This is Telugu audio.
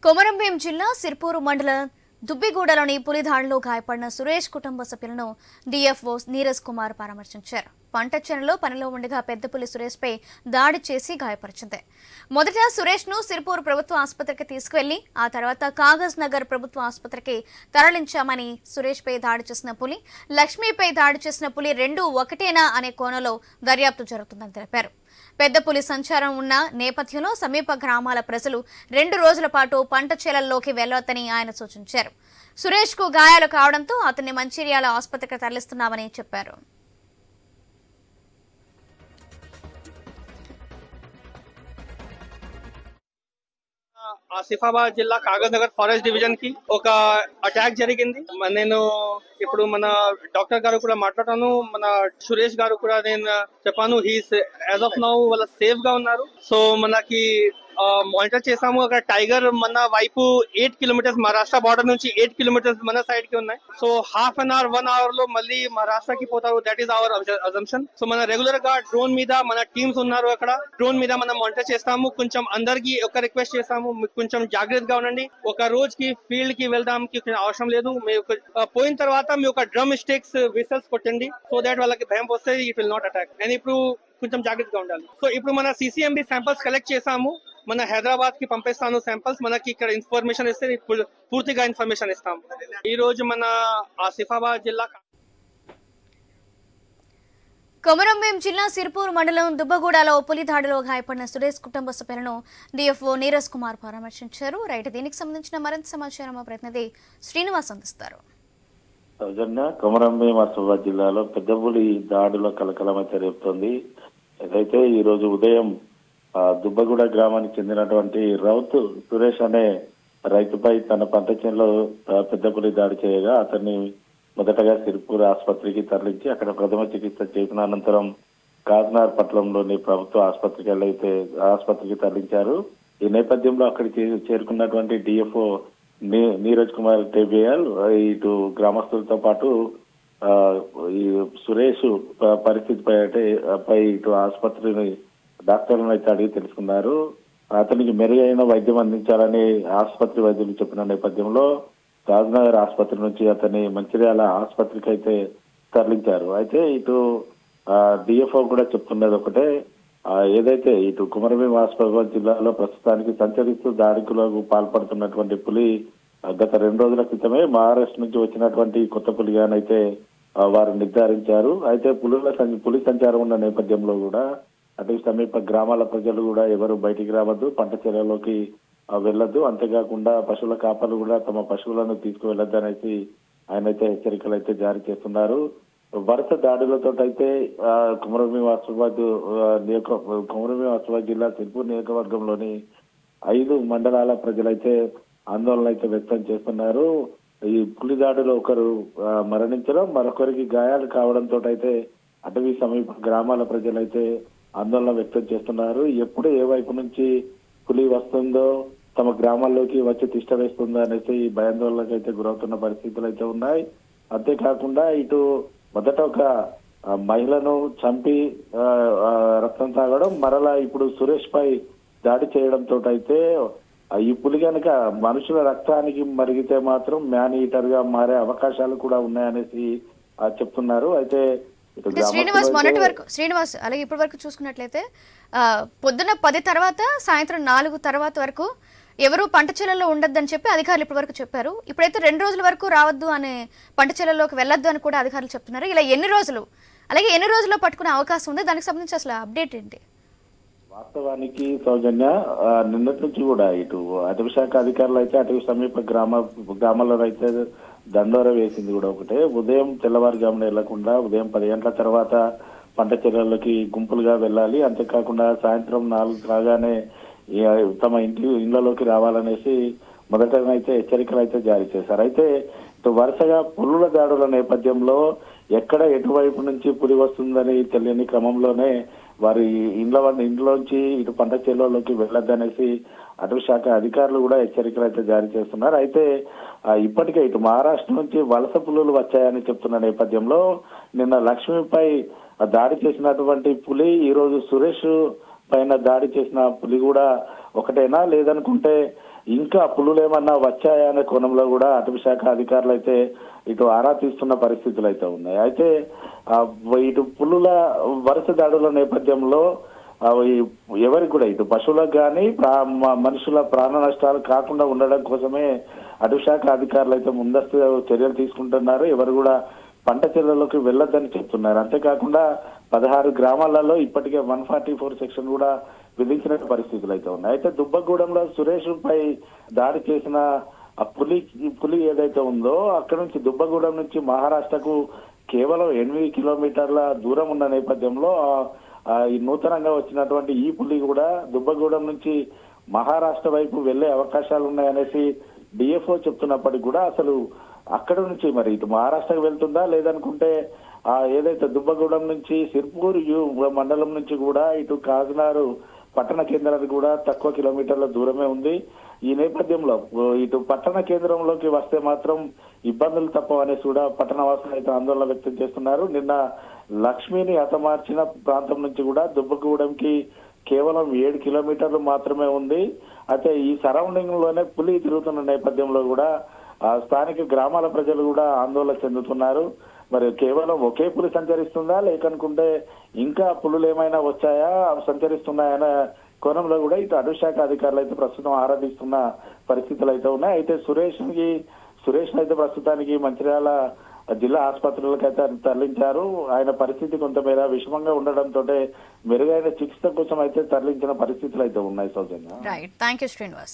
కొమరంభీం జిల్లా సిర్పూరు మండలం దుబ్బిగూడలోని పులి దాడిలో గాయపడిన సురేష్ కుటుంబ సభ్యులను డీఎఫ్ఓ నీరజ్ కుమార్ పరామర్శించారు. పంట చేనులో పనిలో ఉండగా పెద్ద పులి సురేష్ పై దాడి చేసి గాయపరిచింది. మొదట సురేష్ ను సిర్పూరు ప్రభుత్వ ఆసుపత్రికి తీసుకువెళ్లి ఆ తర్వాత కాగజ్ నగర్ ప్రభుత్వ ఆసుపత్రికి తరలించామని, సురేష్ పై దాడి చేసిన పులి, లక్ష్మీపై దాడి చేసిన పులి రెండూ ఒకటేనా అనే కోణంలో దర్యాప్తు జరుగుతుందని తెలిపారు. పెద్ద పులి సంచారం ఉన్న నేపథ్యంలో సమీప గ్రామాల ప్రజలు 2 రోజుల పాటు పంట చేలల్లోకి వెళ్లవద్దని ఆయన సూచించారు. సురేష్ కు గాయాలు కావడంతో అతన్ని మంచిర్యాల ఆసుపత్రికి తరలిస్తున్నామని చెప్పారు. ఆసిఫాబాద్ జిల్లా కాగజ్ నగర్ ఫారెస్ట్ డివిజన్ కి ఒక అటాక్ జరిగింది. నేను ఇప్పుడు మన డాక్టర్ గారు కూడా మాట్లాడాను, మన సురేష్ గారు కూడా నేను చెప్పాను. హీస్ యాజ్ ఆఫ్ నౌ వాళ్ళ సేఫ్ గా ఉన్నారు. సో మనకి మానిటర్ చేసాము. అక్కడ టైగర్ మన వైపు 8 కిలోమీటర్స్ మహారాష్ట్ర బార్డర్ నుంచి 8 కిలోమీటర్స్ మన సైడ్ కి ఉన్నాయి. So half an hour 1 hour లో మళ్ళీ మహారాష్ట్రకి పోతారు. That is our assumption. So మన రెగ్యులర్ గా డ్రోన్ మీద మన టీమ్స్ ఉన్నారు. అక్కడ డ్రోన్ మీద మనం మానిటర్ చేస్తాము. కొంచెం అందరికి ఒక రిక్వెస్ట్ చేస్తాము, కొంచెం జాగ్రత్తగా ఉండండి. ఒక రోజుకి ఫీల్డ్ కి వెళ్దాంకి అవసరం లేదు. పోయిన తర్వాత మీ ఒక డ్రమ్ స్టిక్స్ విసల్స్ కొట్టండి. సో దాట్ వాళ్ళకి భయం వస్తుంది. It will not attack. And ఇప్పుడు కొంచెం జాగ్రత్తగా ఉండాలి. సో ఇప్పుడు మన CCMB శాంపిల్స్ కలెక్ట్ చేసాము. మన హైదరాబాద్ కి పంపిస్తాను శాంపిల్స్. మనకి ఇక్కడ ఇన్ఫర్మేషన్ ఇస్తే పూర్తిగా ఇన్ఫర్మేషన్ ఇస్తాం. ఈ రోజు మన ఆసిఫాబాద్ జిల్లా కొమరంభీం జిల్లా సిర్పూర్ మండలం దుబ్బగూడలో పులి దాడిలో గాయపడిన సురేష్ కుటుంబ సభ్యులను డీఎఫ్ఓ నీరజ్ కుమార్ పరామర్శించారు. దీనికి సంబంధించిన మరింత సమాచారం మా ప్రతినిధి శ్రీనివాస్ అందిస్తారు. కొమరంభీం ఆసిఫాబాద్ జిల్లాలో పెద్ద పులి దాడిలో కలకలమైతే రేపుతోంది. ఏదైతే ఈ రోజు ఉదయం దుబ్బగూడ గ్రామానికి చెందినటువంటి రౌత్ సురేష్ అనే రైతుపై తన పంట చేనులో పెద్ద పులి దాడి చేయగా అతన్ని మొదటగా సిర్పూర్ ఆసుపత్రికి తరలించి అక్కడ ప్రథమ చికిత్స చేసిన అనంతరం కాజ్నార్ పట్టణంలోని ప్రభుత్వ ఆసుపత్రికి తరలించారు. ఈ నేపథ్యంలో అక్కడికి చేరుకున్నటువంటి DFO నీరజ్ కుమార్ టేబియాల్ ఇటు గ్రామస్తులతో పాటు ఈ సురేష్ పరిస్థితిపై ఇటు ఆసుపత్రిని డాక్టర్లను అయితే అడిగి తెలుసుకున్నారు. అతనికి మెరుగైన వైద్యం అందించాలని ఆసుపత్రి వైద్యులు చెప్పిన నేపథ్యంలో కాజ్నగర్ ఆసుపత్రి నుంచి అతన్ని మంచిర్యాల ఆసుపత్రికి అయితే తరలించారు. అయితే ఇటు DFO కూడా చెప్తున్నది ఒకటే, ఏదైతే ఇటు కొమరంభీం ఆసిఫాబాద్ జిల్లాలో ప్రస్తుతానికి సంచరిస్తూ దాడికులకు పాల్పడుతున్నటువంటి పులి గత 2 రోజుల క్రితమే మహారాష్ట్ర నుంచి వచ్చినటువంటి కొత్త పులిగానైతే వారు నిర్ధారించారు. అయితే పులి సంచారం ఉన్న నేపథ్యంలో కూడా అటు సమీప గ్రామాల ప్రజలు కూడా ఎవరు బయటికి రావద్దు, పంట చేలలోకి వెళ్ళొద్దు, అంతేకాకుండా పశువుల కాపర్లు కూడా తమ పశువులను తీసుకువెళ్ళొద్దు అనేసి ఆయనైతే హెచ్చరికలు అయితే జారీ చేస్తున్నారు. వరుస దాడులతో అయితే కొమరంభీం ఆసిఫాబాద్ జిల్లా సిర్పూర్ నియోజకవర్గంలోని 5 మండలాల ప్రజలైతే ఆందోళన అయితే వ్యక్తం చేస్తున్నారు. ఈ పులి దాడిలో ఒకరు మరణించడం, మరొకరికి గాయాలు కావడంతో అయితే అటవీ సమీప గ్రామాల ప్రజలైతే ఆందోళన వ్యక్తం చేస్తున్నారు. ఎప్పుడు ఏ వైపు నుంచి పులి వస్తుందో, తమ గ్రామాల్లోకి వచ్చి తిష్ట వేస్తుందో అనేసి ఈ భయాందోళనకు అయితే గురవుతున్న పరిస్థితులు అయితే ఉన్నాయి. అంతేకాకుండా ఇటు మొదట ఒక మహిళను చంపి రక్తం తాగడం, మరలా ఇప్పుడు సురేష్ పై దాడి చేయడంతో అయితే ఈ పులి కనుక మనుషుల రక్తానికి మరిగితే మాత్రం మ్యాన్ ఈటర్ గా మారే అవకాశాలు కూడా ఉన్నాయనేసి చెప్తున్నారు. అయితే శ్రీనివాస్ అలాగే ఇప్పటి వరకు చూసుకున్నట్లయితే పొద్దున్న 10 తర్వాత సాయంత్రం 4 తర్వాత వరకు ఎవరు పంట చేలల్లో ఉండొద్దని చెప్పి అధికారులు ఇప్పటి వరకు చెప్పారు. ఇప్పుడైతే 2 రోజుల వరకు రావద్దు అనే, పంట చేలల్లోకి వెళ్ళొద్దు అని కూడా అధికారులు చెప్తున్నారు. ఇలా ఎన్ని రోజులు, అలాగే ఎన్ని రోజుల్లో పట్టుకునే అవకాశం ఉంది? దానికి సంబంధించి అసలు అప్డేట్ ఏంటి? వాస్తవానికి సౌజన్య, నిన్నటి నుంచి కూడా ఇటు అటవీ శాఖ అధికారులు అయితే అటవీ సమీప గ్రామాల్లో అయితే దండోర వేసింది కూడా ఒకటే. ఉదయం తెల్లవారుజామున వెళ్లకుండా ఉదయం 10 గంటల తర్వాత పంట చర్యలకి గుంపులుగా వెళ్ళాలి, అంతేకాకుండా సాయంత్రం 4 కాగానే తమ ఇళ్లలోకి రావాలనేసి మొదటనైతే హెచ్చరికలు అయితే జారీ చేశారు. అయితే ఇటు వరుసగా పులుల దాడుల నేపథ్యంలో ఎక్కడ ఎటువైపు నుంచి పులి వస్తుందని తెలియని క్రమంలోనే వారి ఇంట్లోంచి ఇటు పంట చేలలోకి వెళ్ళొద్దనేసి అటవీ శాఖ అధికారులు కూడా హెచ్చరికలు అయితే జారీ చేస్తున్నారు. అయితే ఇప్పటికే ఇటు మహారాష్ట్ర నుంచి వలస పులులు వచ్చాయని చెప్తున్న నేపథ్యంలో నిన్న లక్ష్మిపై దాడి చేసినటువంటి పులి ఈ రోజు సురేష్ పైన దాడి చేసిన పులి కూడా ఒకటేనా, లేదనుకుంటే ఇంకా పులులు ఏమన్నా వచ్చాయా అనే కోణంలో కూడా అటవీ శాఖ అధికారులు అయితే ఇటు ఆరా తీస్తున్న పరిస్థితులు అయితే ఉన్నాయి. అయితే ఇటు పులుల వరుస దాడుల నేపథ్యంలో ఎవరికి కూడా ఇటు పశువులకు కానీ మనుషుల ప్రాణ నష్టాలు కాకుండా ఉండడం కోసమే అటవీ శాఖ అధికారులు అయితే ముందస్తు చర్యలు తీసుకుంటున్నారు. ఎవరు కూడా పంట చేలలోకి వెళ్లొద్దని చెప్తున్నారు. అంతేకాకుండా 16 గ్రామాలలో ఇప్పటికే 144 సెక్షన్ కూడా విధించిన పరిస్థితులు అయితే ఉన్నాయి. అయితే దుబ్బగూడెంలో సురేష్ పై దాడి చేసిన ఆ పులి ఏదైతే ఉందో అక్కడ నుంచి దుబ్బగూడెం నుంచి మహారాష్ట్రకు కేవలం 8 కిలోమీటర్ల దూరం ఉన్న నేపథ్యంలో ఈ నూతనంగా వచ్చినటువంటి ఈ పులి కూడా దుబ్బగూడెం నుంచి మహారాష్ట్ర వైపు వెళ్లే అవకాశాలు ఉన్నాయనేసి డిఎఫ్ఓ చెప్తున్నప్పటికీ కూడా అసలు అక్కడ నుంచి మరి ఇటు మహారాష్ట్రకు వెళ్తుందా, లేదనుకుంటే ఏదైతే దుబ్బగూడెం నుంచి సిర్పూర్ మండలం నుంచి కూడా ఇటు కాకినాడ పట్టణ కేంద్రానికి కూడా తక్కువ కిలోమీటర్ల దూరమే ఉంది. ఈ నేపథ్యంలో ఇటు పట్టణ కేంద్రంలోకి వస్తే మాత్రం ఇబ్బందులు తప్పవనేసి కూడా పట్టణ వాసులు అయితే ఆందోళన వ్యక్తం చేస్తున్నారు. నిన్న లక్ష్మిని హతమార్చిన ప్రాంతం నుంచి కూడా దుబ్బగూడెంకి కేవలం 7 కిలోమీటర్లు మాత్రమే ఉంది. అయితే ఈ సరౌండింగ్ లోనే పులి తిరుగుతున్న నేపథ్యంలో కూడా స్థానిక గ్రామాల ప్రజలు కూడా ఆందోళన చెందుతున్నారు. మరి కేవలం ఒకే పులి సంచరిస్తుందా, లేకనుకుంటే ఇంకా పులులు ఏమైనా వచ్చాయా, సంచరిస్తున్నాయనే కోణంలో కూడా ఇటు అటవీ శాఖ అధికారులు అయితే ప్రస్తుతం ఆరాధిస్తున్న పరిస్థితులు అయితే ఉన్నాయి. అయితే సురేష్ అయితే ప్రస్తుతానికి మంచిర్యాల జిల్లా ఆసుపత్రులకు అయితే తరలించారు. ఆయన పరిస్థితి కొంతమేర విషమంగా ఉండడంతో మెరుగైన చికిత్స కోసం అయితే తరలించిన పరిస్థితులు అయితే ఉన్నాయి. సౌజన్య. Right, thank you Srinivas.